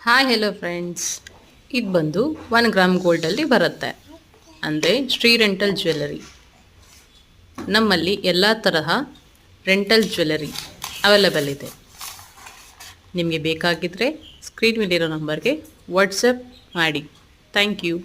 Hi hello friends, ಇದು ಬಂದು 1 gram ಗೋಲ್ಡಲ್ಲಿ ಬರುತ್ತೆ. ಅಂದರೆ ಶ್ರೀ ರೆಂಟಲ್ ಜ್ಯುವೆಲ್ಲರಿ. ನಮ್ಮಲ್ಲಿ ಎಲ್ಲ ತರಹ ರೆಂಟಲ್ ಜ್ಯುವೆಲ್ಲರಿ ಅವೈಲೇಬಲ್ ಇದೆ. ನಿಮಗೆ ಬೇಕಾಗಿದ್ದರೆ ಸ್ಕ್ರೀನ್ ಮೇಲಿರೋ ನಂಬರ್ಗೆ ವಾಟ್ಸಪ್ ಮಾಡಿ. Thank you.